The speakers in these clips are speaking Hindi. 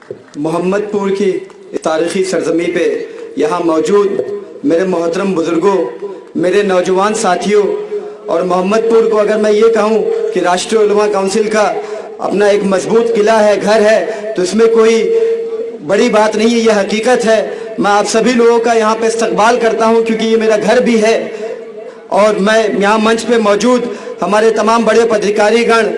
मोहम्मदपुर की तारीख़ी सरजमी पे यहाँ मौजूद मेरे मोहतरम बुज़ुर्गों, मेरे नौजवान साथियों और मोहम्मदपुर को अगर मैं ये कहूँ कि राष्ट्रीय उलमा काउंसिल का अपना एक मजबूत किला है, घर है, तो इसमें कोई बड़ी बात नहीं है, यह हकीकत है। मैं आप सभी लोगों का यहाँ पे इस्तकबाल करता हूँ क्योंकि ये मेरा घर भी है और मैं यहाँ मंच पे मौजूद हमारे तमाम बड़े पदाधिकारीगण,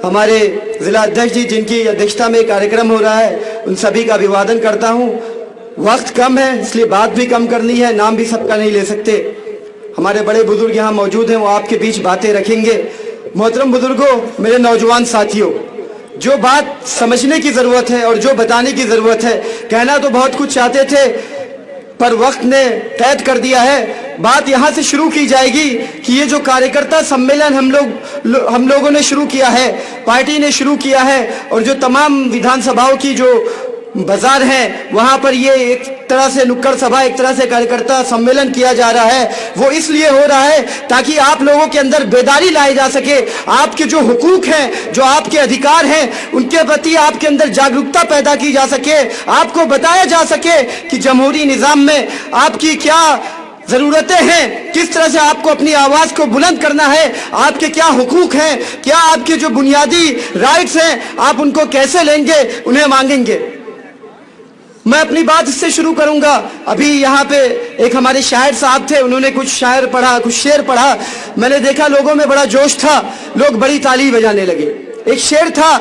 हमारे ज़िला अध्यक्ष जी जिनकी अध्यक्षता में कार्यक्रम हो रहा है, उन सभी का अभिवादन करता हूँ। वक्त कम है इसलिए बात भी कम करनी है, नाम भी सबका नहीं ले सकते। हमारे बड़े बुजुर्ग यहाँ मौजूद हैं, वो आपके बीच बातें रखेंगे। मोहतरम बुजुर्गों, मेरे नौजवान साथियों, जो बात समझने की ज़रूरत है और जो बताने की ज़रूरत है, कहना तो बहुत कुछ चाहते थे पर वक्त ने कैद कर दिया है। बात यहाँ से शुरू की जाएगी कि ये जो कार्यकर्ता सम्मेलन हम लोगों ने शुरू किया है, पार्टी ने शुरू किया है, और जो तमाम विधानसभाओं की जो बाजार हैं वहाँ पर ये एक तरह से नुक्कड़ सभा, एक तरह से कार्यकर्ता सम्मेलन किया जा रहा है। वो इसलिए हो रहा है ताकि आप लोगों के अंदर बेदारी लाई जा सके, आपके जो हुकूक हैं, जो आपके अधिकार हैं, उनके प्रति आपके अंदर जागरूकता पैदा की जा सके, आपको बताया जा सके कि जमहूरी निज़ाम में आपकी क्या ज़रूरतें हैं, किस तरह से आपको अपनी आवाज़ को बुलंद करना है, आपके क्या हुकूक हैं, क्या आपके जो बुनियादी राइट्स हैं, आप उनको कैसे लेंगे, उन्हें मांगेंगे। मैं अपनी बात इससे शुरू करूंगा। अभी यहाँ पे एक हमारे शायर साहब थे, उन्होंने कुछ शायर पढ़ा, कुछ शेर पढ़ा। मैंने देखा लोगों में बड़ा जोश था, लोग बड़ी ताली बजाने लगे। एक शेर था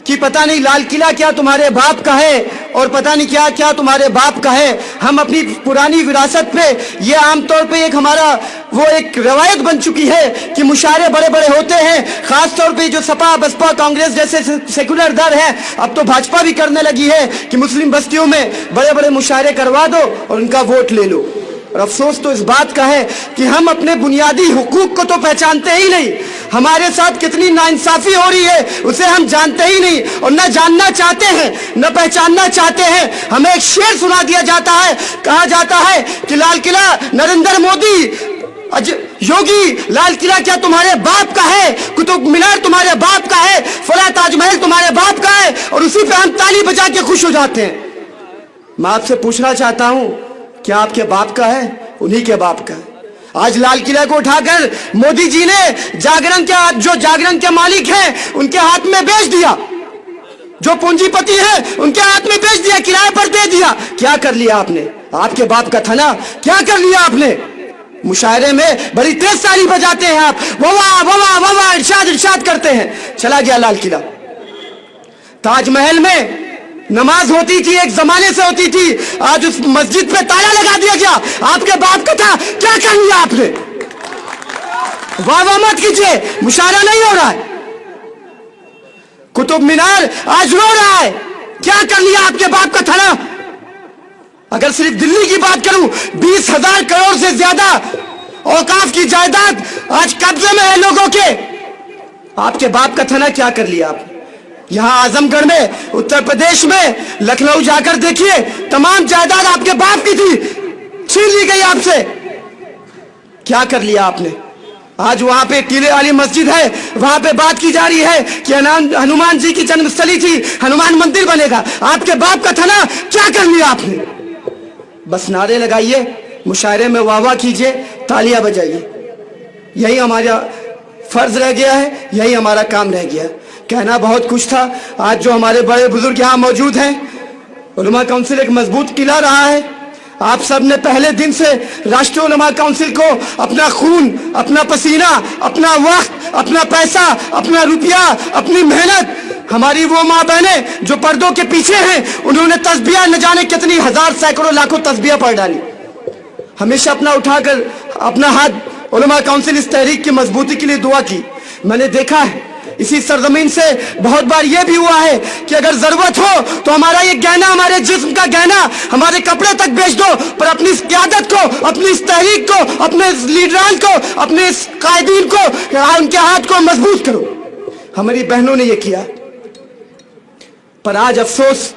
कि पता नहीं लाल किला क्या तुम्हारे बाप का है और पता नहीं क्या क्या तुम्हारे बाप का है। हम अपनी पुरानी विरासत पे ये आमतौर पे एक हमारा वो एक रवायत बन चुकी है कि मुशायरे बड़े बड़े होते हैं, खास तौर पे जो सपा बसपा कांग्रेस जैसे सेकुलर दल है, अब तो भाजपा भी करने लगी है कि मुस्लिम बस्तियों में बड़े बड़े मुशायरे करवा दो और उनका वोट ले लो। और अफसोस तो इस बात का है कि हम अपने बुनियादी हुकूक को तो पहचानते ही नहीं। हमारे साथ कितनी नाइंसाफी हो रही है उसे हम जानते ही नहीं और न जानना चाहते हैं, न पहचानना चाहते हैं। हमें एक शेर सुना दिया जाता है, कहा जाता है कि लाल किला नरेंद्र मोदी, योगी, लाल किला क्या तुम्हारे बाप का है, कुतुब मीनार तुम्हारे बाप का है, फला ताजमहल तुम्हारे बाप का है, और उसी पे हम ताली बजा के खुश हो जाते हैं। मैं आपसे पूछना चाहता हूं, क्या आपके बाप का है? उन्हीं के बाप का है। आज लाल किला को उठाकर मोदी जी ने जागरण के मालिक हैं उनके हाथ में बेच दिया, जो पूंजीपति हैं उनके हाथ में बेच दिया, किराए पर दे दिया। क्या कर लिया आपने? आपके बाप का था ना, क्या कर लिया आपने? मुशायरे में बड़ी तेज ताली बजाते हैं आप, वाह वाह वाह वाह, इरशाद इरशाद करते हैं। चला गया लाल किला। ताजमहल में नमाज होती थी, एक जमाने से होती थी, आज उस मस्जिद पे ताला लगा दिया गया। आपके बाप का था, क्या कर लिया आपने? वाह वाह मत कीजिए, मुशायरा नहीं हो रहा है। कुतुब मीनार आज रो रहा है, क्या कर लिया आपके बाप का था ना। अगर सिर्फ दिल्ली की बात करूं, 20,000 करोड़ से ज्यादा औकाफ की जायदाद आज कब्जे में है लोगों के। आपके बाप का था ना, क्या कर लिया आप? यहां आजमगढ़ में, उत्तर प्रदेश में, लखनऊ जाकर देखिए, तमाम जायदाद आपके बाप की थी, छीन ली गई आपसे। क्या कर लिया आपने? आज वहां पे टीले वाली मस्जिद है, वहां पे बात की जा रही है कि हनुमान जी की जन्मस्थली थी, हनुमान मंदिर बनेगा। आपके बाप का था ना, क्या कर लिया आपने? बस नारे लगाइए, मुशायरे में वाह वाह कीजिए, तालियां बजाइए, यही हमारा फर्ज रह गया है, यही हमारा काम रह गया है। कहना बहुत कुछ था। आज जो हमारे बड़े बुजुर्ग यहाँ मौजूद हैं, उलमा काउंसिल एक मजबूत किला रहा है। आप सब ने पहले दिन से राष्ट्रीय उलमा काउंसिल को अपना खून, अपना पसीना, अपना वक्त, अपना पैसा, अपना रुपया, अपनी मेहनत, हमारी वो माँ बहनें जो पर्दों के पीछे हैं, उन्होंने तस्बीह न जाने कितनी हजार सैकड़ों लाखों तस्बीह पढ़ डाली। हमेशा अपना उठाकर अपना हाथ उलमा काउंसिल इस तहरीक की मजबूती के लिए दुआ की। मैंने देखा है इसी सरजमीन से बहुत बार यह भी हुआ है कि अगर जरूरत हो तो हमारा ये गहना, हमारे जिस्म का गहना, हमारे कपड़े तक बेच दो, पर अपनी इस क़यादत को, अपनी इस तहरीक को, अपने इस लीडरान को, अपने इस कायदीन को, उनके हाथ को मजबूत करो। हमारी बहनों ने यह किया। पर आज अफसोस,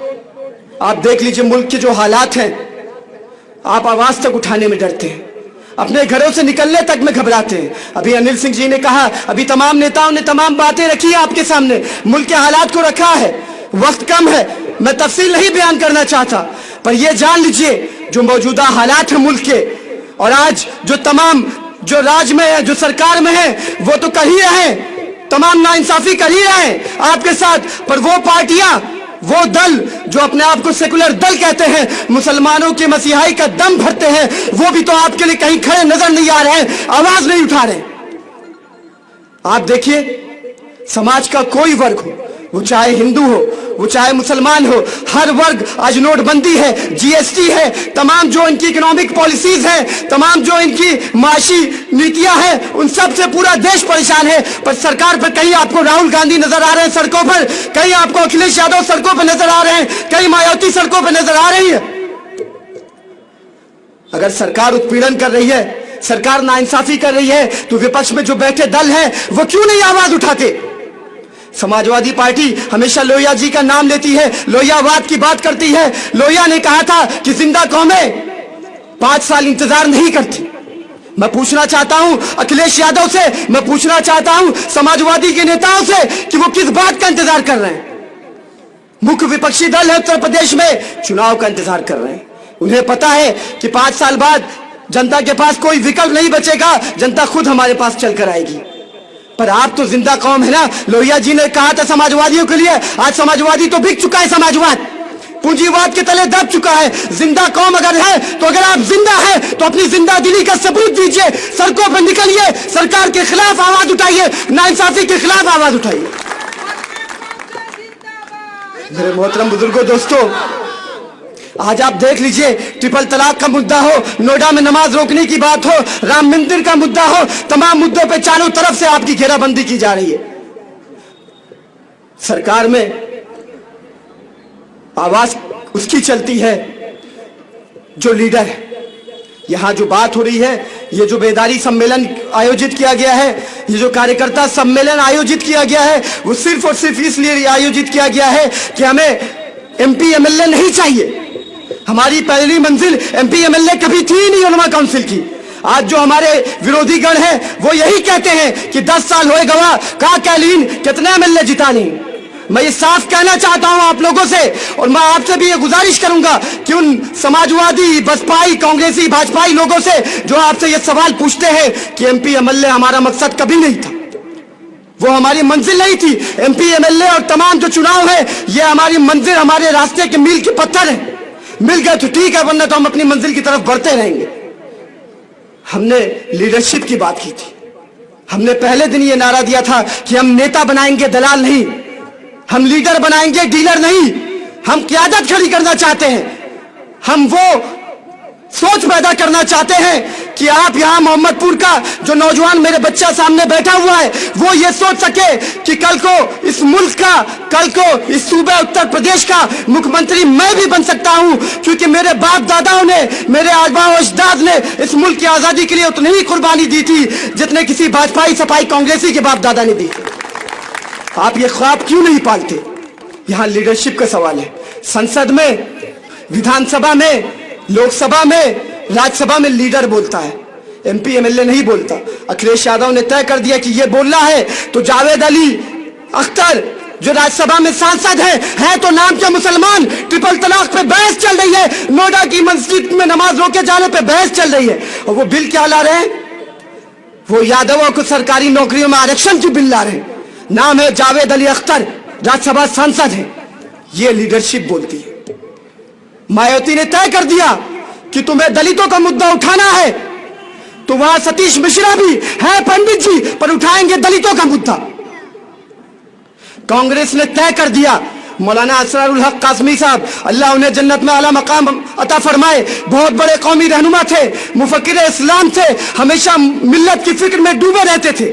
आप देख लीजिए मुल्क के जो हालात हैं, आप आवाज तक उठाने में डरते हैं, अपने घरों से निकलने तक में घबराते हैं। अभी अनिल सिंह जी ने कहा, अभी तमाम नेताओं ने तमाम बातें रखी है आपके सामने, मुल्क के हालात को रखा है। वक्त कम है, मैं तफसील नहीं बयान करना चाहता, पर यह जान लीजिए जो मौजूदा हालात है मुल्क के, और आज जो तमाम जो राज में है, जो सरकार में है, वो तो कर ही रहे हैं, तमाम नाइंसाफी कर ही रहे हैं आपके साथ। पर वो पार्टियां, वो दल जो अपने आप को सेकुलर दल कहते हैं, मुसलमानों की मसीहाई का दम भरते हैं, वो भी तो आपके लिए कहीं खड़े नजर नहीं आ रहे हैं, आवाज नहीं उठा रहे। आप देखिए, समाज का कोई वर्ग हो, वो चाहे हिंदू हो, वो चाहे मुसलमान हो, हर वर्ग, आज नोटबंदी है, जीएसटी है, तमाम जो इनकी इकोनॉमिक पॉलिसीज है, तमाम जो इनकी माशी नीतियां हैं, उन सब से पूरा देश परेशान है। पर सरकार पर कहीं आपको राहुल गांधी नजर आ रहे हैं सड़कों पर, कहीं आपको अखिलेश यादव सड़कों पर नजर आ रहे हैं, कहीं मायावती सड़कों पर नजर आ रही है। अगर सरकार उत्पीड़न कर रही है, सरकार नाइंसाफी कर रही है, तो विपक्ष में जो बैठे दल हैं वो क्यों नहीं आवाज उठाते? समाजवादी पार्टी हमेशा लोहिया जी का नाम लेती है, लोहियावाद की बात करती है। लोहिया ने कहा था कि जिंदा कौमें 5 साल इंतजार नहीं करती। मैं पूछना चाहता हूं अखिलेश यादव से, मैं पूछना चाहता हूं समाजवादी के नेताओं से कि वो किस बात का इंतजार कर रहे हैं? मुख्य विपक्षी दल है उत्तर प्रदेश में, चुनाव का इंतजार कर रहे हैं। उन्हें पता है कि 5 साल बाद जनता के पास कोई विकल्प नहीं बचेगा, जनता खुद हमारे पास चलकर आएगी। पर आप तो जिंदा कौम है ना। लोहिया जी ने कहा था समाजवादियों के लिए, आज समाजवादी तो बिक चुका है, समाजवाद पूंजीवाद के तले दब चुका है। जिंदा कौम अगर है तो अगर आप जिंदा है तो अपनी जिंदा दिली का सबूत दीजिए, सड़कों पर निकलिए, सरकार के खिलाफ आवाज उठाइए, नाइंसाफी के खिलाफ आवाज उठाइए। मेरे मोहतरम बुजुर्गों, दोस्तों, आज आप देख लीजिए, ट्रिपल तलाक का मुद्दा हो, नोएडा में नमाज रोकने की बात हो, राम मंदिर का मुद्दा हो, तमाम मुद्दों पे चारों तरफ से आपकी घेराबंदी की जा रही है। सरकार में आवाज उसकी चलती है जो लीडर है। यहां जो बात हो रही है, ये जो बेदारी सम्मेलन आयोजित किया गया है, ये जो कार्यकर्ता सम्मेलन आयोजित किया गया है, वो सिर्फ और सिर्फ इसलिए आयोजित किया गया है कि हमें एमपी एमएलए नहीं चाहिए। हमारी पहली मंजिल एमपी एमएलए कभी थी नहीं उलमा काउंसिल की। आज जो हमारे विरोधी गण हैं वो यही कहते हैं कि 10 साल हुए गवाह, का कैलीन कितने एमएलए जिता नहीं। मैं ये साफ कहना चाहता हूं आप लोगों से, और मैं आपसे भी ये गुजारिश करूंगा कि उन समाजवादी, बसपाई, कांग्रेसी, भाजपाई लोगों से जो आपसे ये सवाल पूछते हैं कि एमपी एमएलए हमारा मकसद कभी नहीं था, वो हमारी मंजिल नहीं थी। एमपी एमएलए और तमाम जो चुनाव है, ये हमारी मंजिल, हमारे रास्ते के मील के पत्थर है। मिल गए तो ठीक है, वरना तो हम अपनी मंजिल की तरफ बढ़ते रहेंगे। हमने लीडरशिप की बात की थी। हमने पहले दिन ये नारा दिया था कि हम नेता बनाएंगे, दलाल नहीं। हम लीडर बनाएंगे, डीलर नहीं। हम क़यादत खड़ी करना चाहते हैं। हम वो सोच पैदा करना चाहते हैं कि आप यहां मोहम्मदपुर का जो नौजवान मेरे बच्चा सामने बैठा हुआ है, वो ये सोच सके कि कल को इस मुल्क का, कल को इस सूबे उत्तर प्रदेश का मुख्यमंत्री मैं भी बन सकता हूं, क्योंकि मेरे बाप दादाओं ने, मेरे आबा और अजदाद ने इस मुल्क की आजादी के लिए उतनी ही कुर्बानी दी थी जितने किसी भाजपाई, सपाई, कांग्रेसी के बाप दादा ने दी थी। आप ये ख्वाब क्यों नहीं पालते? यहां लीडरशिप का सवाल है। संसद में, विधानसभा में, लोकसभा में, राज्यसभा में लीडर बोलता है, एमपी एमएलए नहीं बोलता। अखिलेश यादव ने तय कर दिया कि ये बोलना है तो जावेद अली अख्तर जो राज्यसभा में सांसद है तो नाम के मुसलमान, ट्रिपल तलाक पे बहस चल रही है, नोएडा की मस्जिद में नमाज रोके जाने पे बहस चल रही है, और वो बिल क्या ला रहे हैं? वो यादवों को सरकारी नौकरियों में आरक्षण की बिल ला रहे हैं। नाम है जावेद अली अख्तर, राज्यसभा सांसद है। ये लीडरशिप बोलती है। मायावती ने तय कर दिया कि तुम्हें दलितों का मुद्दा उठाना है, तो वहां सतीश मिश्रा भी है, पंडित जी, पर उठाएंगे दलितों का मुद्दा। कांग्रेस ने तय कर दिया, मौलाना असरारुल हक कासमी साहब, अल्लाह उन्हें जन्नत में आला मकाम अता फरमाए, बहुत बड़े कौमी रहनुमा थे, मुफक्किर इस्लाम थे, हमेशा मिल्लत की फिक्र में डूबे रहते थे।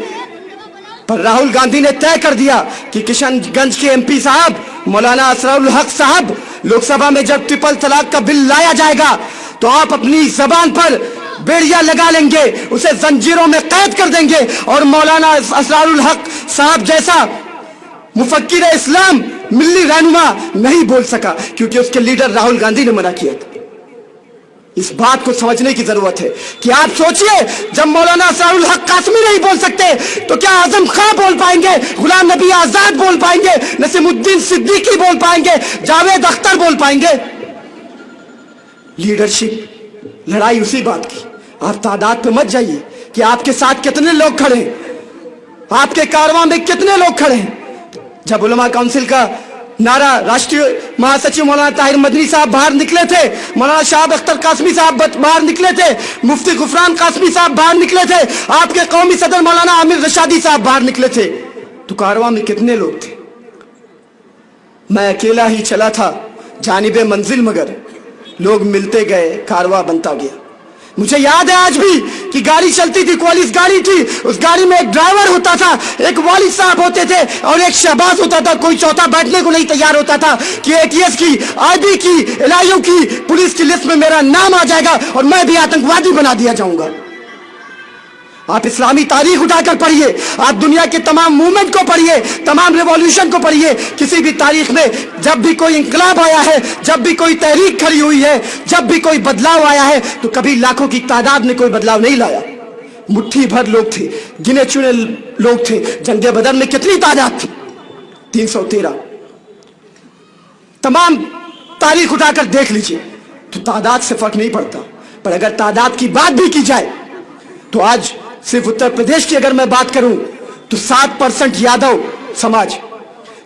पर राहुल गांधी ने तय कर दिया कि किशनगंज के एमपी साहब मौलाना असरारुल हक साहब, लोकसभा में जब ट्रिपल तलाक का बिल लाया जाएगा तो आप अपनी जबान पर बेड़ियां लगा लेंगे, उसे जंजीरों में कैद कर देंगे, और मौलाना असरारुल हक साहब जैसा मुफक्किर इस्लाम, मिल्ली रहनुमा नहीं बोल सका, क्योंकि उसके लीडर राहुल गांधी ने मना किया था। इस बात को समझने की जरूरत है कि आप सोचिए, जब मौलाना असरारुल हक कासमी नहीं बोल सकते तो क्या आजम खां बोल पाएंगे, गुलाम नबी आजाद बोल पाएंगे, नसीमुद्दीन सिद्दीकी बोल पाएंगे, जावेद अख्तर बोल पाएंगे? लीडरशिप, लड़ाई उसी बात की। आप तादाद पे मत जाइए कि आपके साथ कितने लोग खड़े हैं, आपके कारवां में कितने लोग खड़े हैं। जब उलमा काउंसिल का नारा राष्ट्रीय महासचिव मौलाना ताहिर मदनी साहब बाहर निकले थे, मौलाना शाहब अख्तर कासमी साहब बाहर निकले थे, मुफ्ती गुफरान कासमी साहब बाहर निकले थे, आपके कौमी सदर मौलाना आमिर रशादी साहब बाहर निकले थे, तो कारवां में कितने लोग थे? मैं अकेला ही चला था जानिबे मंजिल, मगर लोग मिलते गए, कारवां बनता गया। मुझे याद है आज भी कि गाड़ी चलती थी, क्वालिस गाड़ी थी, उस गाड़ी में एक ड्राइवर होता था, एक वालिद साहब होते थे और एक शहबाज होता था। कोई चौथा बैठने को नहीं तैयार होता था कि एटीएस की, आईबी की, एलआईयू की, पुलिस की लिस्ट में मेरा नाम आ जाएगा और मैं भी आतंकवादी बना दिया जाऊंगा। आप इस्लामी तारीख उठाकर पढ़िए, आप दुनिया के तमाम मूवमेंट को पढ़िए, तमाम रिवॉल्यूशन को पढ़िए। किसी भी तारीख में जब भी कोई इंकलाब आया है, जब भी कोई तहरीक खड़ी हुई है, जब भी कोई बदलाव आया है, तो कभी लाखों की तादाद में कोई बदलाव नहीं लाया। मुट्ठी भर लोग थे, गिने चुने लोग थे। जंगे बदर में कितनी तादाद थी? 313। तमाम तारीख उठाकर देख लीजिए, तो तादाद से फर्क नहीं पड़ता। पर अगर तादाद की बात भी की जाए तो आज सिर्फ उत्तर प्रदेश की अगर मैं बात करूं तो 7% यादव समाज,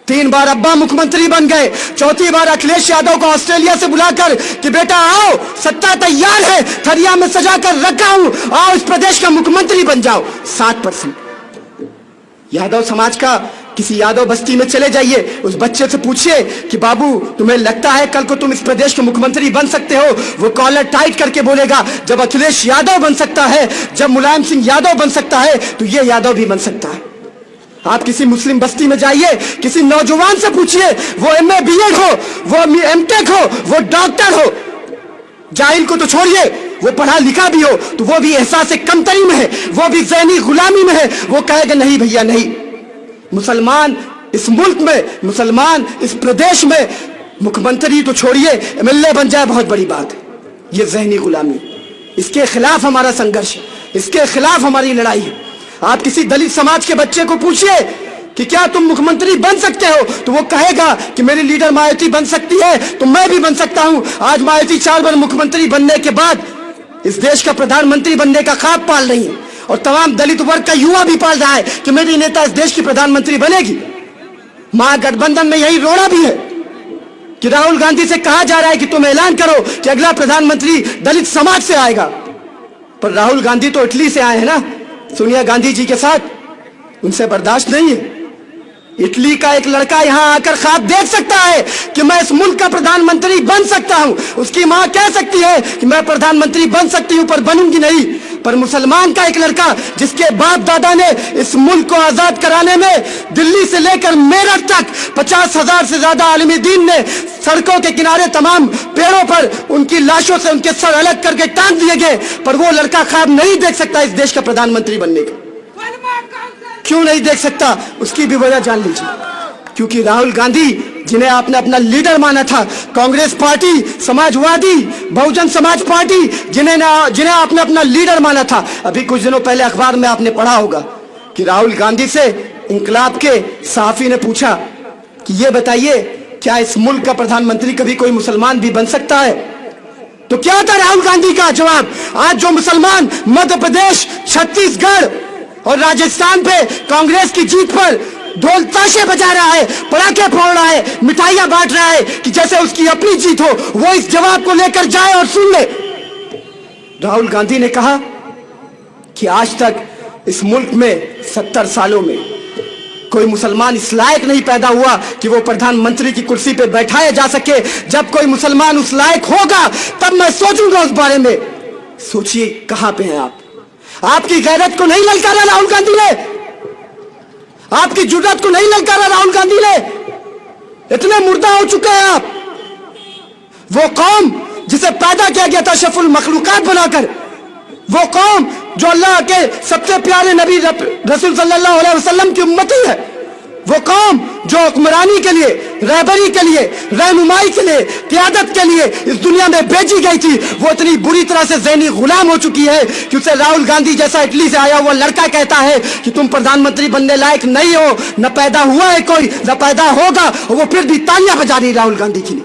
3 बार अब्बा मुख्यमंत्री बन गए, 4थी बार अखिलेश यादव को ऑस्ट्रेलिया से बुलाकर कि बेटा आओ, सत्ता तैयार है, थरिया में सजा कर रखा हूं, आओ इस प्रदेश का मुख्यमंत्री बन जाओ। 7% यादव समाज का। किसी यादव बस्ती में चले जाइए, उस बच्चे से पूछिए कि बाबू तुम्हें लगता है कल को तुम इस प्रदेश के मुख्यमंत्री बन सकते हो? वो कॉलर टाइट करके बोलेगा, जब अखिलेश यादव बन सकता है, जब मुलायम सिंह यादव बन सकता है, तो ये यादव भी बन सकता है। आप किसी मुस्लिम बस्ती में जाइए, किसी नौजवान से पूछिए, वो एमए बीएड हो, वो एमटेक हो, वो डॉक्टर हो, जाहिल को तो छोड़िए, वो पढ़ा लिखा भी हो, तो वो भी एहसास कमतरी में है, वो भी ज़हनी गुलामी में है। वो कहेगा नहीं भैया नहीं, मुसलमान इस मुल्क में, मुसलमान इस प्रदेश में मुख्यमंत्री तो छोड़िए, एमएलए बन जाए बहुत बड़ी बात है। ये ज़हनी गुलामी, इसके खिलाफ हमारा संघर्ष, इसके खिलाफ हमारी लड़ाई है। आप किसी दलित समाज के बच्चे को पूछिए कि क्या तुम मुख्यमंत्री बन सकते हो, तो वो कहेगा कि मेरी लीडर मायावती बन सकती है तो मैं भी बन सकता हूं। आज मायावती 4 बार मुख्यमंत्री बनने के बाद इस देश का प्रधानमंत्री बनने का ख्वाब पाल रही है, और तमाम दलित वर्ग का युवा भी पाल रहा है कि मेरी नेता इस देश की प्रधानमंत्री बनेगी। महागठबंधन में यही रोना भी है कि राहुल गांधी से कहा जा रहा है कि तुम ऐलान करो कि अगला प्रधानमंत्री दलित समाज से आएगा, पर राहुल गांधी तो इटली से आए हैं ना, सोनिया गांधी जी के साथ, उनसे बर्दाश्त नहीं है। इटली का एक लड़का यहां आकर ख्वाब देख सकता है कि मैं इस मुल्क का प्रधानमंत्री बन सकता हूं, उसकी मां कह सकती है कि मैं प्रधानमंत्री बन सकती हूं पर बनूंगी नहीं। पर मुसलमान का एक लड़का जिसके बाप दादा ने इस मुल्क को आजाद कराने में दिल्ली से लेकर मेरठ तक 50,000 से ज्यादा आलिम दीन ने सड़कों के किनारे तमाम पेड़ों पर उनकी लाशों से उनके सर अलग करके टांग दिए गए, पर वो लड़का ख्वाब नहीं देख सकता इस देश का प्रधानमंत्री बनने का। क्यों नहीं देख सकता? उसकी भी वजह जान लीजिए। क्योंकि राहुल गांधी, जिन्हें आपने अपना लीडर माना था, कांग्रेस पार्टी, समाजवादी, बहुजन समाज पार्टी, जिन्हें आपने अपना लीडर माना था, अभी कुछ दिनों पहले अखबार में आपने पढ़ा होगा कि राहुल गांधी से इंकलाब के सहाफी ने पूछा कि ये बताइए क्या इस मुल्क का प्रधानमंत्री कभी कोई मुसलमान भी बन सकता है? तो क्या था राहुल गांधी का जवाब? आज जो मुसलमान मध्य प्रदेश, छत्तीसगढ़ और राजस्थान पे कांग्रेस की जीत पर ढोल ताशे बजा रहा है, पटाखे फोड़ रहा है, मिठाइयां बांट रहा है कि जैसे उसकी अपनी जीत हो, वो इस जवाब को लेकर जाए और सुन ले। राहुल गांधी ने कहा कि आज तक इस मुल्क में 70 सालों में कोई मुसलमान इस लायक नहीं पैदा हुआ कि वो प्रधानमंत्री की कुर्सी पे बैठाया जा सके। जब कोई मुसलमान उस लायक होगा तब मैं सोचूंगा उस बारे में। सोचिए कहां पे हैं आप? आपकी गैरत को नहीं ललकारा राहुल गांधी ने, आपकी जुर्रत को नहीं ललकारा राहुल गांधी ने। इतने मुर्दा हो चुके हैं आप। वो कौम जिसे पैदा किया गया था शफुल मखलूकात बनाकर, वो कौम जो अल्लाह के सबसे प्यारे नबी रसूल सल्लल्लाहु अलैहि वसल्लम की उम्मती है, वो कौम जो हुक्मरानी के लिए, रहबरी के लिए, रहनुमाई के लिए, क़यादत के लिए इस दुनिया में भेजी गई थी, वो इतनी बुरी तरह से ज़हनी गुलाम हो चुकी है कि उसे राहुल गांधी जैसा इटली से आया हुआ लड़का कहता है कि तुम प्रधानमंत्री बनने लायक नहीं हो, न पैदा हुआ है कोई, न पैदा होगा, और वो फिर भी तालियां बजा रही राहुल गांधी के लिए।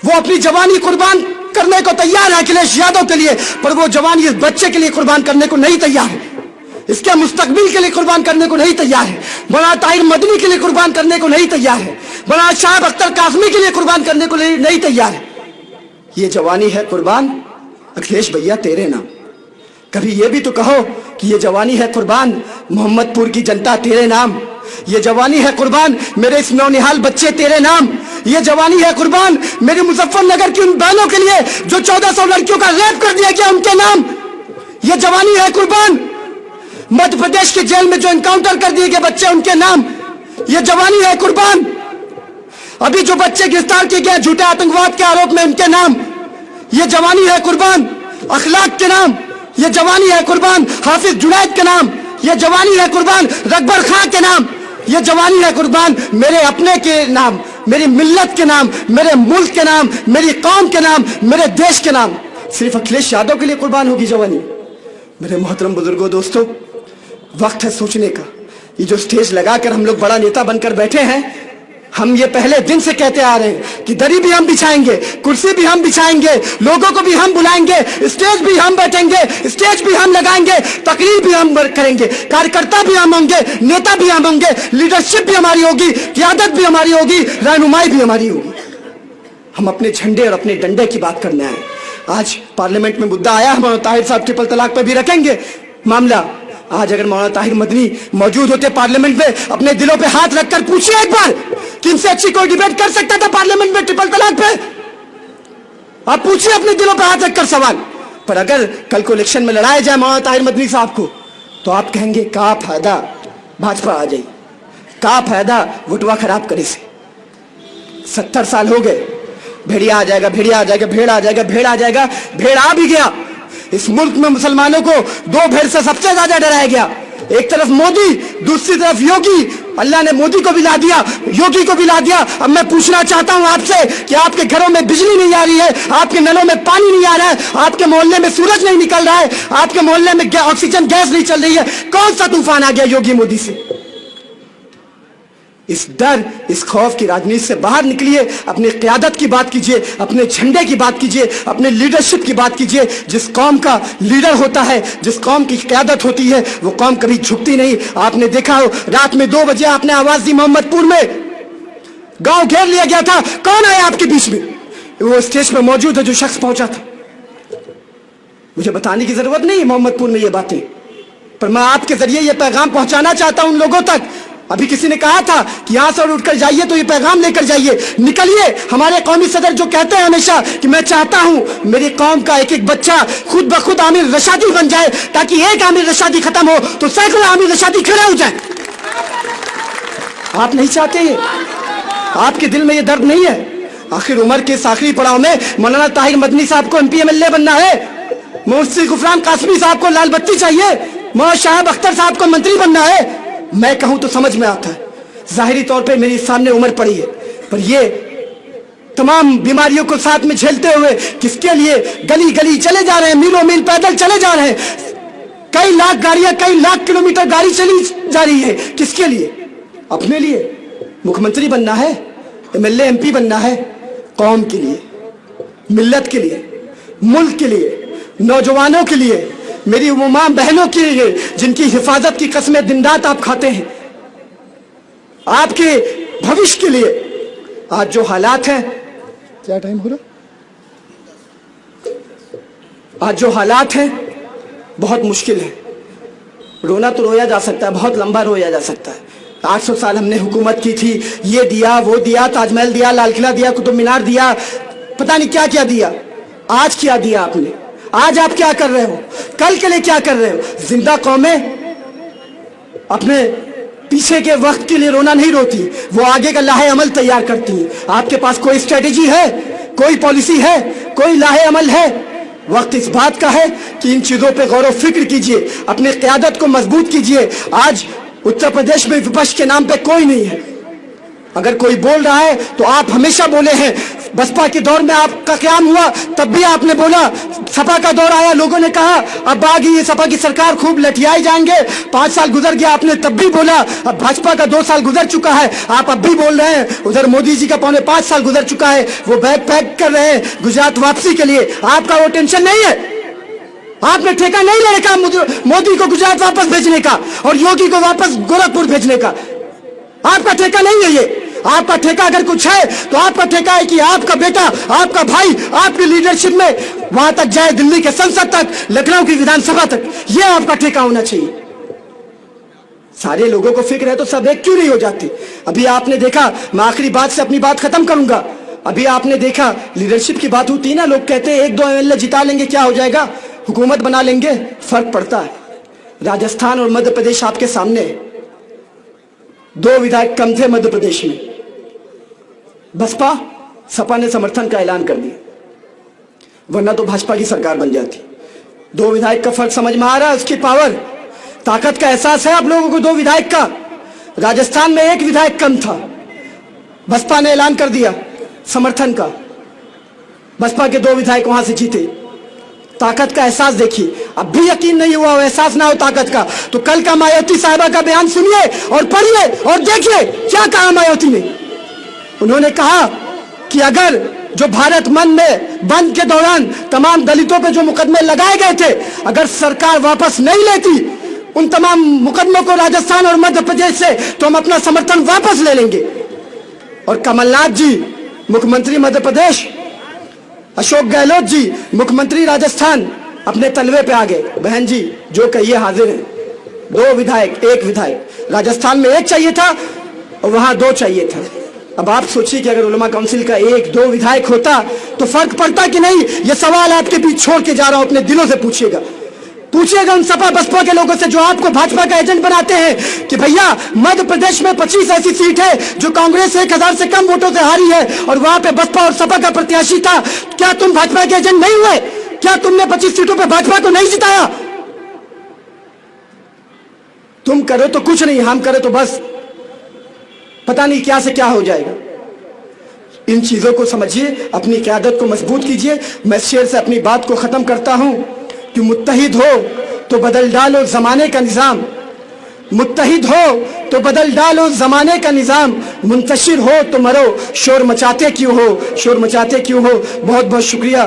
वो अपनी जवानी कुर्बान करने को तैयार है अखिलेश यादव के लिए, पर वो जवानी इस बच्चे के लिए कुर्बान करने को नहीं तैयार है, इसके मुस्तकबिल के लिए कुर्बान करने को नहीं तैयार है, मौलाना ताहिर मदनी के लिए कुर्बान करने को नहीं तैयार है, मौलाना शाह अख्तर कासमी के लिए कुर्बान करने को नहीं तैयार है। ये जवानी है कुर्बान अखिलेश भैया तेरे नाम। कभी ये भी तो कहो कि ये जवानी है कुर्बान मोहम्मदपुर की जनता तेरे नाम। ये जवानी है कुर्बान मेरे इस नौनिहाल बच्चे तेरे नाम। ये जवानी है कुर्बान मेरे मुजफ्फरनगर की उन बहनों के लिए जो 1400 लड़कियों का रेप कर दिया गया उनके नाम। ये जवानी है कुर्बान मध्य प्रदेश के जेल में जो एनकाउंटर कर दिए गए बच्चे उनके नाम। ये जवानी है कुर्बान अभी जो बच्चे गिरफ्तार किए गए झूठे आतंकवाद के आरोप में उनके नाम। ये जवानी है कुर्बान अखलाक के नाम। ये जवानी है कुर्बान हाफिज जुनैद के नाम। ये जवानी है कुर्बान रकबर खां के नाम। ये जवानी है कुर्बान मेरे अपने के नाम, मेरी मिल्लत के नाम, मेरे मुल्क के नाम, मेरी कौम के नाम, मेरे देश के नाम। सिर्फ अखिलेश यादव के लिए कुर्बान होगी जवानी। मेरे मोहतरम बुजुर्गों, दोस्तों, वक्त है सोचने का। ये जो स्टेज लगाकर हम लोग बड़ा नेता बनकर बैठे हैं, हम ये पहले दिन से कहते आ रहे हैं कि दरी भी हम बिछाएंगे, कुर्सी भी हम बिछाएंगे, लोगों को भी हम बुलाएंगे, स्टेज भी हम बैठेंगे, स्टेज भी हम लगाएंगे, तकरीर भी हम करेंगे, कार्यकर्ता भी हम होंगे, नेता भी हम होंगे, लीडरशिप भी हमारी होगी, क़यादत भी हमारी होगी, रहनुमाई भी हमारी होगी। हम अपने झंडे और अपने डंडे की बात करने आए। आज पार्लियामेंट में मुद्दा आया, मौलाना ताहिर साहब ट्रिपल तलाक पर भी रखेंगे मामला। आज अगर मौलाना ताहिर मदनी मौजूद होते पार्लियामेंट में, अपने दिलों पे हाथ रखकर पूछिए एक बार कि इनसे अच्छी कोई डिबेट कर सकता था पार्लियामेंट में ट्रिपल तलाक पे? आप पूछिए अपने दिलों पे हाथ रखकर सवाल। पर अगर कल को इलेक्शन में लड़ाया जाए मौलाना ताहिर मदनी साहब को, तो आप कहेंगे का फायदा भाजपा आ जाए, का फायदा वोटवा खराब करे से। 70 साल हो गए, भेड़िया आ जाएगा, भेड़िया आ जाएगा, भेड़ आ जाएगा, भेड़ आ जाएगा, भेड़ आ भी गया। इस मुल्क में मुसलमानों को 2 भेड़ से सबसे ज्यादा डराया गया। एक तरफ मोदी, दूसरी तरफ योगी। अल्लाह ने मोदी को भी ला दिया, योगी को भी ला दिया। अब मैं पूछना चाहता हूं आपसे कि आपके घरों में बिजली नहीं आ रही है, आपके नलों में पानी नहीं आ रहा है, आपके मोहल्ले में सूरज नहीं निकल रहा है, आपके मोहल्ले में ऑक्सीजन गैस नहीं चल रही है, कौन सा तूफान आ गया योगी मोदी से? इस डर, इस खौफ की राजनीति से बाहर निकलिए, अपनी क़यादत की बात कीजिए, अपने झंडे की बात कीजिए, अपने लीडरशिप की बात कीजिए। जिस कौम का लीडर होता है, जिस कौम की क़यादत होती है, वो कौम कभी झुकती नहीं। आपने देखा हो रात में 2 बजे आपने आवाज दी मोहम्मदपुर में, गांव घेर लिया गया था, कौन आया आपके बीच में? वो स्टेज पर मौजूद है जो शख्स पहुंचा था। मुझे बताने की जरूरत नहीं है मोहम्मदपुर में ये बातें, पर मैं आपके जरिए ये पैगाम पहुंचाना चाहता हूं उन लोगों तक। अभी किसी ने कहा था कि यहां से उठकर जाइए तो ये पैगाम लेकर जाइए, निकलिए। हमारे कौमी सदर जो कहते हैं हमेशा कि मैं चाहता हूं मेरी कौम का एक एक बच्चा खुद ब खुद आमिर रशादी बन जाए, ताकि एक आमिर रशादी खत्म हो तो सैकड़ों आमिर रशादी खड़े हो जाए। आप नहीं चाहते ये? आपके दिल में ये दर्द नहीं है? आखिर उम्र के इस आखिरी पड़ाव में मौलाना ताहिर मदनी साहब को MP MLA बनना है, मुफ्ती गुफरान कासमी साहब को लाल बत्ती चाहिए, मौलाना शाह अख्तर साहब को मंत्री बनना है। मैं कहूं तो समझ में आता है, जाहिरी तौर पे मेरी सामने उम्र पड़ी है, पर ये तमाम बीमारियों को साथ में झेलते हुए किसके लिए गली गली चले जा रहे हैं, मीलों मील पैदल चले जा रहे हैं। कई लाख गाड़ियां, कई लाख किलोमीटर गाड़ी चली जा रही है, किसके लिए? अपने लिए। मुख्यमंत्री बनना है, MLA MP बनना है, कौम के लिए, मिल्लत के लिए, मुल्क के लिए, नौजवानों के लिए, मेरी वो मां बहनों के लिए जिनकी हिफाजत की कसमें दिन रात आप खाते हैं, आपके भविष्य के लिए। आज जो हालात हैं, क्या टाइम हो रहा? आज जो हालात हैं बहुत मुश्किल है। रोना तो रोया जा सकता है, बहुत लंबा रोया जा सकता है। 800 साल हमने हुकूमत की थी, ये दिया, वो दिया, ताजमहल दिया, लाल किला दिया, कुतुब मीनार दिया, पता नहीं क्या क्या दिया। आज क्या दिया आपने? आज आप क्या कर रहे हो? कल के लिए क्या कर रहे हो? जिंदा कौमें अपने पीछे के वक्त के लिए रोना नहीं रोती, वो आगे का लाहे अमल तैयार करती हैं। आपके पास कोई स्ट्रेटेजी है, कोई पॉलिसी है, कोई लाहे अमल है? वक्त इस बात का है कि इन चीजों पे गौर व फिक्र कीजिए, अपनी क़यादत को मजबूत कीजिए। आज उत्तर प्रदेश में विपक्ष के नाम पे कोई नहीं है। अगर कोई बोल रहा है तो आप हमेशा बोले हैं। बसपा के दौर में आपका क्याम हुआ तब भी आपने बोला, सपा का दौर आया लोगों ने कहा अब आ गई सपा की सरकार, खूब लठियाए जाएंगे। 5 साल गुजर गया, आपने तब भी बोला। अब भाजपा का 2 साल गुजर चुका है, आप अब भी बोल रहे हैं। उधर मोदी जी का 5.25 साल गुजर चुका है, वो बैग पैक कर रहे हैं गुजरात वापसी के लिए। आपका वो टेंशन नहीं है, आपने ठेका नहीं ले रखा मोदी को गुजरात वापस भेजने का और योगी को वापस गोरखपुर भेजने का। आपका ठेका नहीं है ये। आपका ठेका अगर कुछ है तो आपका ठेका है कि आपका बेटा, आपका भाई आपकी लीडरशिप में वहां तक जाए, दिल्ली के संसद तक, लखनऊ की विधानसभा तक। यह आपका ठेका होना चाहिए। सारे लोगों को फिक्र है तो सब एक क्यों नहीं हो जाती? अभी आपने देखा, मैं आखिरी बात से अपनी बात खत्म करूंगा। अभी आपने देखा लीडरशिप की बात होती है ना, लोग कहते हैं 1-2 एमएलए जिता लेंगे क्या हो जाएगा, हुकूमत बना लेंगे। फर्क पड़ता है। राजस्थान और मध्य प्रदेश आपके सामने, 2 विधायक कम थे मध्य प्रदेश में। बसपा सपा ने समर्थन का ऐलान कर दिया, वरना तो भाजपा की सरकार बन जाती। 2 विधायक का फर्क समझ में आ रहा है, उसकी पावर, ताकत का एहसास है आप लोगों को। 2 विधायक का, राजस्थान में 1 विधायक कम था, बसपा ने ऐलान कर दिया समर्थन का। बसपा के 2 विधायक वहां से जीते। ताकत का एहसास देखिए। अब भी यकीन नहीं हुआ, एहसास ना हो ताकत का, तो कल का मायावती साहिबा का बयान सुनिए और पढ़िए और देखिए क्या कहा मायावती ने। उन्होंने कहा कि अगर जो भारत बंद के दौरान तमाम दलितों पे जो मुकदमे लगाए गए थे, अगर सरकार वापस नहीं लेती उन तमाम मुकदमों को राजस्थान और मध्य प्रदेश से, तो हम अपना समर्थन वापस ले लेंगे। और कमलनाथ जी मुख्यमंत्री मध्य प्रदेश, अशोक गहलोत जी मुख्यमंत्री राजस्थान, अपने तलवे पे आ गए। बहन जी जो कहिए हाजिर है। 2 विधायक 1 विधायक, राजस्थान में 1 चाहिए था और वहां 2 चाहिए था। अब आप सोचिए कि अगर उलमा काउंसिल का 1-2 विधायक होता तो फर्क पड़ता कि नहीं? ये सवाल आपके बीच छोड़ के जा रहा हूं, अपने दिलों से पूछिएगा। पूछिएगा उन सपा बसपा के लोगों से जो आपको भाजपा का एजेंट बनाते हैं कि भैया मध्य प्रदेश में 25 ऐसी सीट है जो कांग्रेस 1000 से कम वोटों से हारी है और वहां पे बसपा और सपा का प्रत्याशी था। क्या तुम भाजपा के एजेंट नहीं हुए? क्या तुमने 25 सीटों पे भाजपा को नहीं जिताया? तुम करो तो कुछ नहीं, हम करो तो बस पता नहीं क्या से क्या हो जाएगा। इन चीजों को समझिए, अपनी क़यादत को मजबूत कीजिए। मैं शेर से अपनी बात को खत्म करता हूं कि मुत्तहिद हो तो बदल डालो जमाने का निजाम, मुत्तहिद हो तो बदल डालो जमाने का निजाम, मुंतशिर हो तो मरो, शोर मचाते क्यों हो, शोर मचाते क्यों हो। बहुत बहुत शुक्रिया।